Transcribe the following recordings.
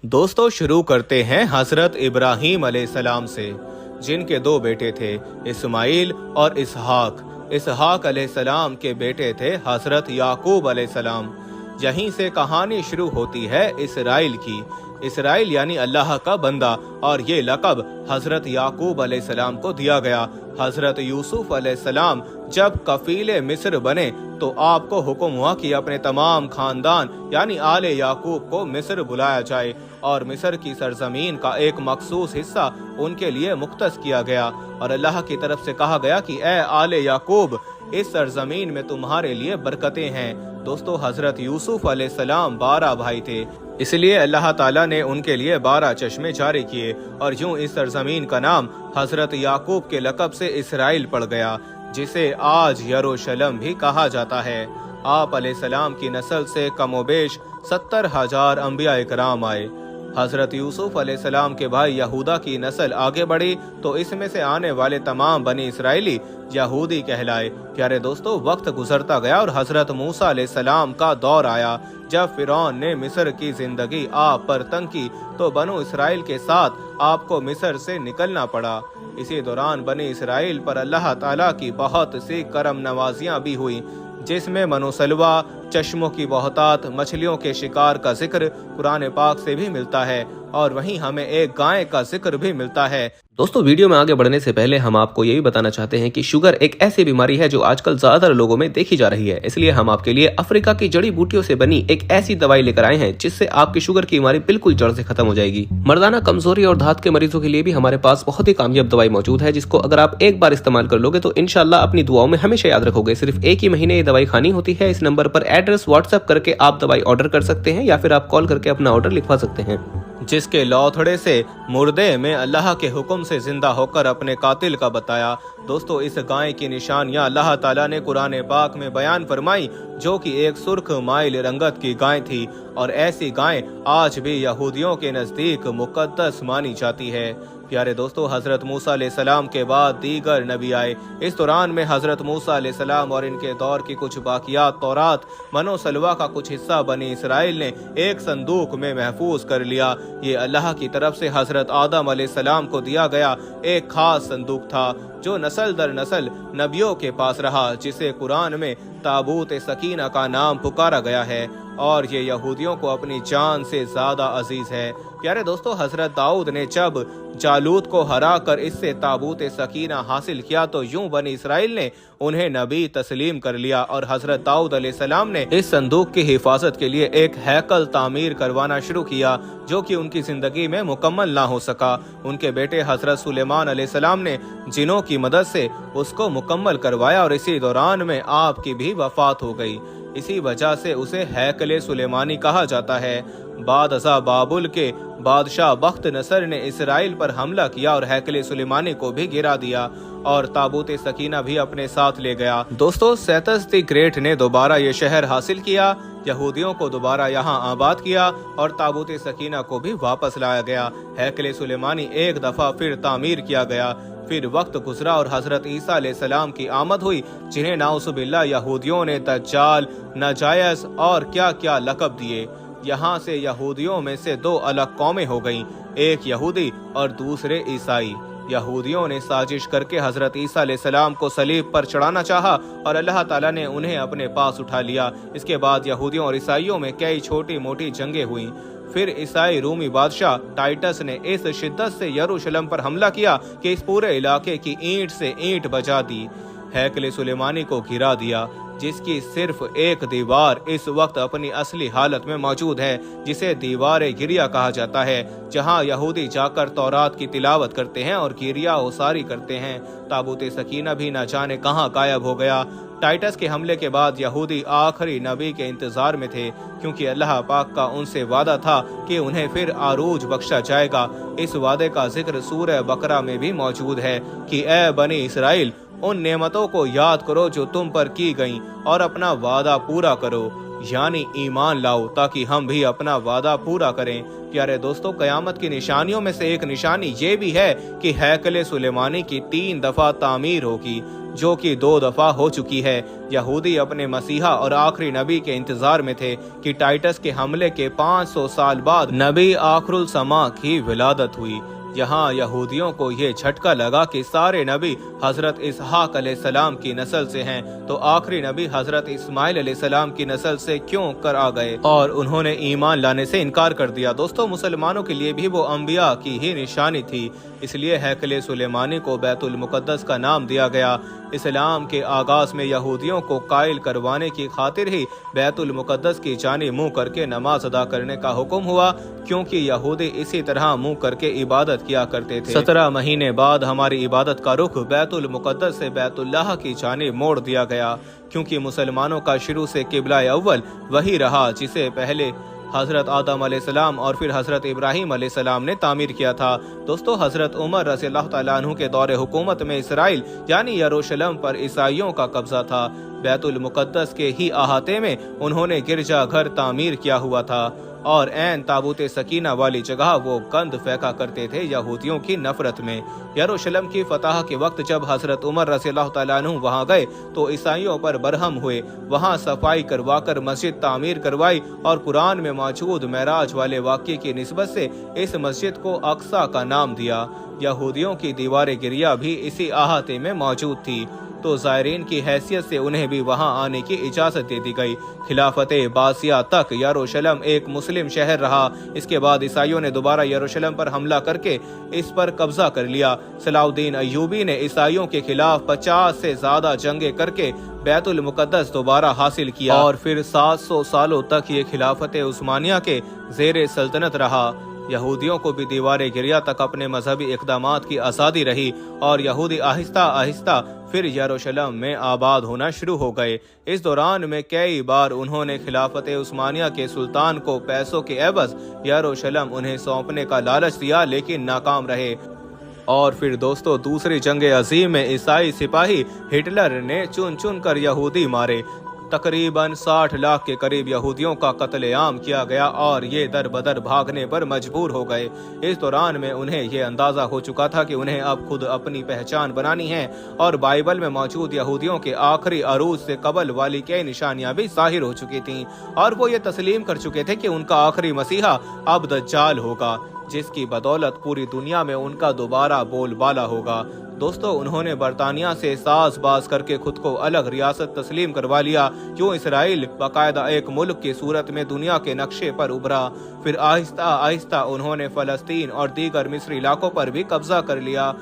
दोस्तों शुरू करते हैं हजरत इब्राहीम अलैहिस्सलाम से, जिनके दो बेटे थे, इस्माइल और इसहाक। इसहाक अलैहिस्सलाम के बेटे थे हजरत याकूब अलैहिस्सलाम। यहीं से कहानी शुरू होती है इसराइल की। इसराइल यानी अल्लाह का बंदा, और ये लक़ब हजरत याकूब अलैहिस्सलाम को दिया गया। हजरत यूसुफ अलैहिस्सलाम जब कफीले मिस्र बने तो आपको हुक्म हुआ कि अपने तमाम खानदान यानी आले याकूब को मिस्र बुलाया जाए, और मिस्र की सरजमीन का एक मखसूस हिस्सा उनके लिए मुख्तस किया गया। और अल्लाह की तरफ से कहा गया कि ए आले याकूब, इस सरजमीन में तुम्हारे लिए बरकतें हैं। दोस्तों हजरत यूसुफ अलैहिस्सलाम 12 भाई थे, इसलिए अल्लाह ताला ने उनके लिए 12 चश्मे जारी किए, और यूं इस सरजमीन का नाम हजरत याकूब के लक़ब से इसराइल पड़ गया, जिसे आज यरूशलेम भी कहा जाता है। आप अलैहिस्सलाम की नस्ल से कमोबेश 70,000 अंबिया इकराम आए। हजरत यूसुफ अलैहिस्सलाम के भाई यहूदा की नस्ल आगे बढ़ी तो इसमें से आने वाले तमाम बनी इसराइली यहूदी कहलाए। प्यारे दोस्तों, वक्त गुजरता गया और हजरत मूसा अलैहिस्सलाम का दौर आया। जब फिरौन ने मिस्र की जिंदगी आप पर तंग की तो बनु इसराइल के साथ आपको मिस्र से निकलना पड़ा। इसी दौरान बनी इसराइल पर अल्लाह ताला की बहुत सी करम नवाजियां भी हुई, जिसमें मनोसलवा, चश्मों की बहुतात, मछलियों के शिकार का जिक्र कुरान पाक से भी मिलता है, और वहीं हमें एक गाय का जिक्र भी मिलता है। दोस्तों वीडियो में आगे बढ़ने से पहले हम आपको यही बताना चाहते हैं कि शुगर एक ऐसी बीमारी है जो आजकल ज्यादातर लोगों में देखी जा रही है। इसलिए हम आपके लिए अफ्रीका की जड़ी बूटियों से बनी एक ऐसी दवाई लेकर आए हैं जिससे आपकी शुगर की बीमारी बिल्कुल जड़ से खत्म हो जाएगी। मर्दाना कमजोरी और धात के मरीजों के लिए भी हमारे पास बहुत ही कामयाब दवाई मौजूद है, जिसको अगर आप एक बार इस्तेमाल कर लोगे तो इंशाल्लाह अपनी दुआओं में हमेशा याद रखोगे। सिर्फ एक ही महीने ये दवाई खानी होती है। इस नंबर पर एड्रेस व्हाट्सएप करके आप दवाई ऑर्डर कर सकते हैं, या फिर आप कॉल करके अपना ऑर्डर लिखवा सकते हैं। जिसके लौथड़े से मुर्दे में अल्लाह के हुक्म से जिंदा होकर अपने कातिल का बताया। दोस्तों इस गाय की निशानियां अल्लाह ताला ने कुरान पाक में बयान फरमाई, जो कि एक सुर्ख माइल रंगत की गाय थी, और ऐसी गाय आज भी यहूदियों के नजदीक मुकद्दस मानी जाती है। प्यारे दोस्तों, हजरत मूसा अलैहिस्सलाम के बाद दीगर नबी आए। इस दौरान में हजरत मूसा अलैहिस्सलाम और इनके दौर की कुछ बाकियात तौरात, मनो सलवा का कुछ हिस्सा बनी इसराइल ने एक संदूक में महफूज कर लिया। ये अल्लाह की तरफ से हजरत आदम अलैहिस्सलाम को दिया गया एक खास संदूक था, जो नस्ल दर नस्ल नबियों के पास रहा, जिसे कुरान में ताबूत सकीना का नाम पुकारा गया है, और ये यहूदियों को अपनी जान से ज्यादा अजीज है। प्यारे दोस्तों, हजरत दाऊद ने जब जालूत को हरा कर इससे ताबूत सकीना हासिल किया तो यूं बनी इसराइल ने उन्हें नबी तस्लीम कर लिया, और हजरत दाऊद अलैहिस्सलाम ने इस संदूक की हिफाजत के लिए एक हैकल तामीर करवाना शुरू किया, जो कि उनकी जिंदगी में मुकम्मल ना हो सका। उनके बेटे हजरत सुलेमान अलैहिस्सलाम ने जिनों की मदद से उसको मुकम्मल करवाया, और इसी दौरान में आपकी भी वफात हो गई। इसी वजह से उसे हैकले सुलेमानी कहा जाता है। बादशाह बाबुल के बादशाह बख्त नसर ने इसराइल पर हमला किया और हैकले सुलेमानी को भी गिरा दिया, और ताबूत सकीना भी अपने साथ ले गया। दोस्तों सेतस द ग्रेट ने दोबारा ये शहर हासिल किया, यहूदियों को दोबारा यहाँ आबाद किया, और ताबूत सकीना को भी वापस लाया गया। हैकले सुलेमानी एक दफा फिर तामीर किया गया। फिर वक्त गुजरा और हजरत ईसा अलैहिस्सलाम की आमद हुई, जिन्हें नाउजुबिल्लाह यहूदियों ने दज्जाल, नजायस और क्या क्या लक़ब दिए। यहाँ से यहूदियों में से दो अलग कौमें हो गईं, एक यहूदी और दूसरे ईसाई। यहूदियों ने साजिश करके हजरत ईसा अलैहिस्सलाम को सलीब पर चढ़ाना चाहा, और अल्लाह ताला ने उन्हें अपने पास उठा लिया। इसके बाद यहूदियों और ईसाइयों में कई छोटी मोटी जंगें हुईं। फिर ईसाई रूमी बादशाह टाइटस ने इस शिद्दत से यरूशलेम पर हमला किया कि इस पूरे इलाके की ईंट से ईंट बजा दी, हैकले सुलेमानी को गिरा दिया, जिसकी सिर्फ एक दीवार इस वक्त अपनी असली हालत में मौजूद है, जिसे दीवार गिरिया कहा जाता है, जहां यहूदी जाकर तौरात की तिलावत करते हैं और गिरिया उसारी करते हैं। ताबूत सकीना भी न जाने कहां गायब हो गया। टाइटस के हमले के बाद यहूदी आखिरी नबी के इंतजार में थे, क्योंकि अल्लाह पाक का उनसे वादा था कि उन्हें फिर आरूज बख्शा जाएगा। इस वादे का जिक्र सूरह बकरा में भी मौजूद है कि ए बनी इसराइल, उन नेमतों को याद करो जो तुम पर की गईं, और अपना वादा पूरा करो। यानी ईमान लाओ, ताकि हम भी अपना वादा पूरा करें। प्यारे दोस्तों, कयामत की निशानियों में से एक निशानी ये भी है कि हैकले सुलेमानी की 3 दफा तामीर होगी, जो कि 2 दफा हो चुकी है। यहूदी अपने मसीहा और आखिरी नबी के इंतजार में थे कि टाइटस के हमले के 500 साल बाद नबी आखिरुल समा की विलादत हुई। यहाँ यहूदियों को ये झटका लगा कि सारे नबी हजरत इसहाक अलैहिस्सलाम की नस्ल से हैं, तो आखिरी नबी हजरत इस्माइल अलैहिस्सलाम की नस्ल से क्यों कर आ गए, और उन्होंने ईमान लाने से इनकार कर दिया। दोस्तों, मुसलमानों के लिए भी वो अंबिया की ही निशानी थी, इसलिए हैकले सुलेमानी को बैतुल मुकद्दस का नाम दिया गया। इस्लाम के आगाज में यहूदियों को कायल करवाने की खातिर ही बैतुल मुकद्दस की जानी मुंह करके नमाज अदा करने का हुक्म हुआ, क्योंकि यहूदी इसी तरह मुंह करके इबादत किया करते थे। 17 महीने बाद हमारी इबादत का रुख बैतुल मुकद्दस से बैतुल्लाह की जानिब मोड़ दिया गया, क्योंकि मुसलमानों का शुरू से किबला अव्वल वही रहा जिसे पहले हजरत आदम अलैहिस्सलाम और फिर हजरत इब्राहिम अलैहिस्सलाम ने तामीर किया था। दोस्तों, हजरत उमर रज़ियल्लाहु तआला अन्हु के दौरे हुकूमत में इसराइल यानी यरूशलेम पर ईसाइयों का कब्जा था। बैतुल मुकद्दस के ही अहाते में उन्होंने गिरजा घर तामीर किया हुआ था, और ऐन ताबूत सकीना वाली जगह वो गंद फेंका करते थे यहूदियों की नफरत में। यरूशलेम की फतह के वक्त जब हजरत उमर रज़ियल्लाहु तआला अन्हु वहां गए तो ईसाइयों पर बरहम हुए। वहां सफाई करवाकर मस्जिद तामीर करवाई, और कुरान में मौजूद मेराज वाले वाक़ये की निस्बत से इस मस्जिद को अक्सा का नाम दिया। यहूदियों की दीवार गिरिया भी इसी अहाते में मौजूद थी, तो ज़ायरीन की हैसियत से उन्हें भी वहां आने की इजाजत दे दी गई। खिलाफत बासिया तक यरूशलेम एक मुस्लिम शहर रहा। इसके बाद ईसाइयों ने दोबारा यरूशलेम पर हमला करके इस पर कब्जा कर लिया। सलाउद्दीन अय्यूबी ने ईसाइयों के खिलाफ 50 से ज्यादा जंगे करके बैतुल मुकद्दस दोबारा हासिल किया, और फिर 700 सालों तक ये खिलाफत उस्मानिया के ज़ेरे सल्तनत रहा। यहूदियों को भी दीवार गिरिया तक अपने मजहबी इक़दामात की आज़ादी रही, और यहूदी आहिस्ता आहिस्ता फिर यरूशलेम में आबाद होना शुरू हो गए। इस दौरान में कई बार उन्होंने खिलाफत उस्मानिया के सुल्तान को पैसों के एवज यरूशलेम उन्हें सौंपने का लालच दिया, लेकिन नाकाम रहे। और फिर दोस्तों, दूसरी जंग अजीम में ईसाई सिपाही हिटलर ने चुन चुन कर यहूदी मारे। तकरीबन 60 लाख के करीब यहूदियों का कत्लेआम किया गया, और ये दर बदर भागने पर मजबूर हो गए। इस दौरान में उन्हें ये अंदाजा हो चुका था कि उन्हें अब खुद अपनी पहचान बनानी है, और बाइबल में मौजूद यहूदियों के आखिरी अरूज से कबल वाली कई निशानियां भी जाहिर हो चुकी थीं, और वो ये तस्लीम कर चुके थे कि उनका आखिरी मसीहा अब दज्जाल होगा, जिसकी बदौलत पूरी दुनिया में उनका दोबारा बोलबाला होगा। दोस्तों, उन्होंने बरतानिया से साज बाज करके खुद को अलग रियासत तस्लीम करवा लिया। यूं इसराइल बाकायदा एक मुल्क की सूरत में दुनिया के नक्शे पर उभरा। फिर आहिस्ता आहिस्ता उन्होंने फलस्तीन और दीगर मिस्री इलाकों पर भी कब्जा कर लिया।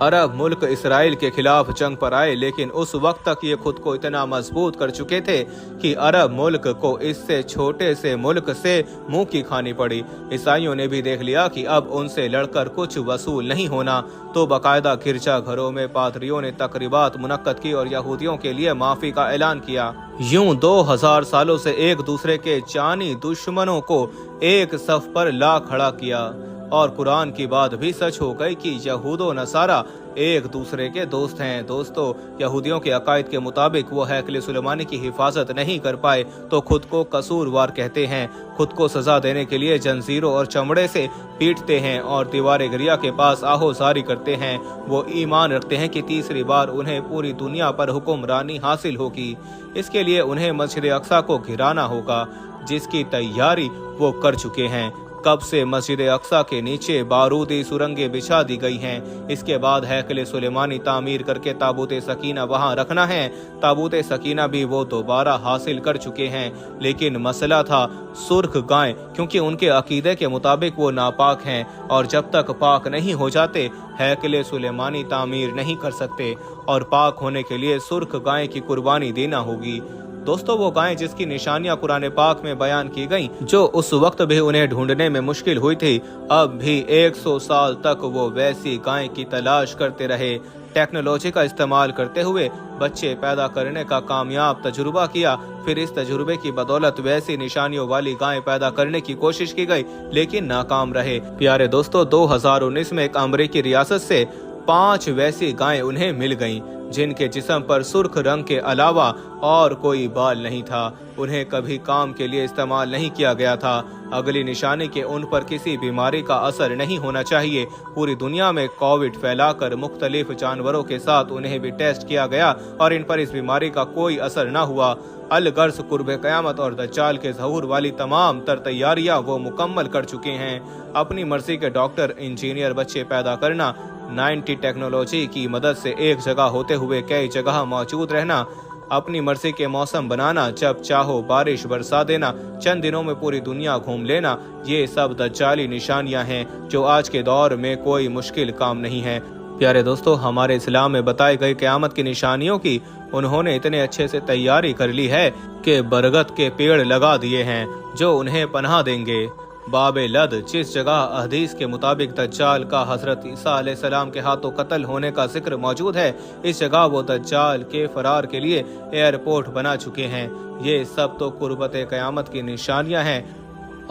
अरब मुल्क इसराइल के खिलाफ जंग पर आए, लेकिन उस वक्त तक ये खुद को इतना मजबूत कर चुके थे कि अरब मुल्क को इससे छोटे से मुल्क से मुंह की खानी पड़ी। ईसाइयों ने भी देख लिया कि अब उनसे लड़कर कुछ वसूल नहीं होना, तो बाकायदा गिरजा घरों में पादरियों ने तकरीबात मुनक्कद की और यहूदियों के लिए माफी का ऐलान किया। यूं 2000 सालों से एक दूसरे के जानी दुश्मनों को एक सफ पर ला खड़ा किया, और कुरान की बात भी सच हो गई कि यहूदो नसारा एक दूसरे के दोस्त हैं। दोस्तों, यहूदियों के अकायद के मुताबिक वो हैकल सुलेमानी की हिफाजत नहीं कर पाए तो खुद को कसूरवार कहते हैं। खुद को सजा देने के लिए जंजीरों और चमड़े से पीटते हैं और दीवार गिरिया के पास आहोजारी करते हैं। वो ईमान रखते हैं कि तीसरी बार उन्हें पूरी दुनिया पर हुक्मरानी हासिल होगी। इसके लिए उन्हें मस्जिद अक्सा को घिराना होगा, जिसकी तैयारी वो कर चुके हैं। कब से मस्जिद अक्सा के नीचे बारूदी सुरंगें बिछा दी गई हैं। इसके बाद हैकल सुलेमानी तामीर करके ताबूत सकीना वहां रखना है। ताबूत सकीना भी वो दोबारा हासिल कर चुके हैं, लेकिन मसला था सुर्ख गाय, क्योंकि उनके अकीदे के मुताबिक वो नापाक हैं, और जब तक पाक नहीं हो जाते हैकल सुलेमानी तामीर नहीं कर सकते, और पाक होने के लिए सुर्ख गाय की कुर्बानी देना होगी। दोस्तों, वो गायें जिसकी निशानियां कुरान पाक में बयान की गईं, जो उस वक्त भी उन्हें ढूंढने में मुश्किल हुई थी, अब भी 100 साल तक वो वैसी गाय की तलाश करते रहे। टेक्नोलॉजी का इस्तेमाल करते हुए बच्चे पैदा करने का कामयाब तजुर्बा किया। फिर इस तजुर्बे की बदौलत वैसी निशानियों वाली गायें पैदा करने की कोशिश की गई, लेकिन नाकाम रहे। प्यारे दोस्तों, 2019 में एक अमरीकी रियासत से 5 वैसी गायें उन्हें मिल गईं, जिनके जिस्म पर सुर्ख रंग के अलावा और कोई बाल नहीं था। उन्हें कभी काम के लिए इस्तेमाल नहीं किया गया था। अगली निशानी के उन पर किसी बीमारी का असर नहीं होना चाहिए। पूरी दुनिया में कोविड फैलाकर मुख्तलिफ जानवरों के साथ उन्हें भी टेस्ट किया गया और इन पर इस बीमारी का कोई असर न हुआ। अलगर्ज कुर्ब क़यामत और दज्जाल के ज़हूर वाली तमाम तर तैयारियां वो मुकम्मल कर चुके हैं। अपनी मर्जी के डॉक्टर, इंजीनियर बच्चे पैदा करना, 90 टेक्नोलॉजी की मदद से एक जगह होते हुए कई जगह मौजूद रहना, अपनी मर्जी के मौसम बनाना, जब चाहो बारिश बरसा देना, चंद दिनों में पूरी दुनिया घूम लेना, ये सब दज्जाली निशानियां हैं जो आज के दौर में कोई मुश्किल काम नहीं है। प्यारे दोस्तों, हमारे इस्लाम में बताई गई क़यामत की निशानियों की उन्होंने इतने अच्छे से तैयारी कर ली है कि बरगद के पेड़ लगा दिए हैं जो उन्हें पनाह देंगे। बाबे लद, जिस जगह हदीस के मुताबिक दज्जाल का हजरत ईसा अलैहिस्सलाम के हाथों कत्ल होने का जिक्र मौजूद है, इस जगह वो दज्जाल के फरार के लिए एयरपोर्ट बना चुके हैं। ये सब तो कुर्बत क़यामत की निशानियां हैं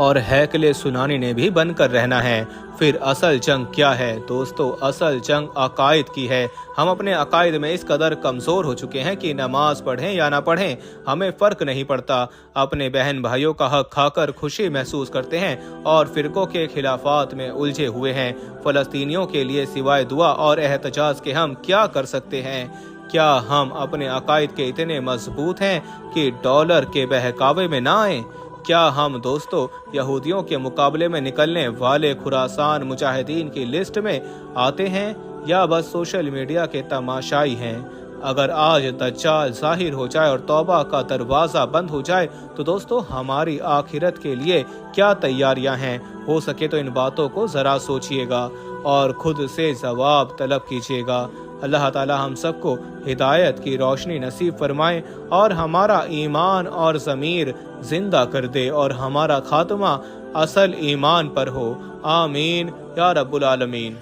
और हैकले सुनानी ने भी बनकर रहना है। फिर असल जंग क्या है दोस्तों? असल जंग अकायद की है। हम अपने अकायद में इस कदर कमज़ोर हो चुके हैं कि नमाज पढ़ें या ना पढ़ें हमें फ़र्क नहीं पड़ता। अपने बहन भाइयों का हक खाकर खुशी महसूस करते हैं और फ़िरक़ों के खिलाफात में उलझे हुए हैं। फ़लस्तीनियों के लिए सिवाय दुआ और एहतजाज के हम क्या कर सकते हैं? क्या हम अपने अकायद के इतने मजबूत हैं कि डॉलर के बहकावे में ना आए? क्या हम दोस्तों यहूदियों के मुकाबले में निकलने वाले खुरासान मुजाहिदीन की लिस्ट में आते हैं या बस सोशल मीडिया के तमाशाई हैं? अगर आज दज्जाल ज़ाहिर हो जाए और तौबा का दरवाज़ा बंद हो जाए तो दोस्तों हमारी आखिरत के लिए क्या तैयारियां हैं? हो सके तो इन बातों को ज़रा सोचिएगा और खुद से जवाब तलब कीजिएगा। अल्लाह ताला हम सबको हिदायत की रोशनी नसीब फरमाए और हमारा ईमान और ज़मीर जिंदा कर दे और हमारा खात्मा असल ईमान पर हो। आमीन या रब्बुल आलमीन।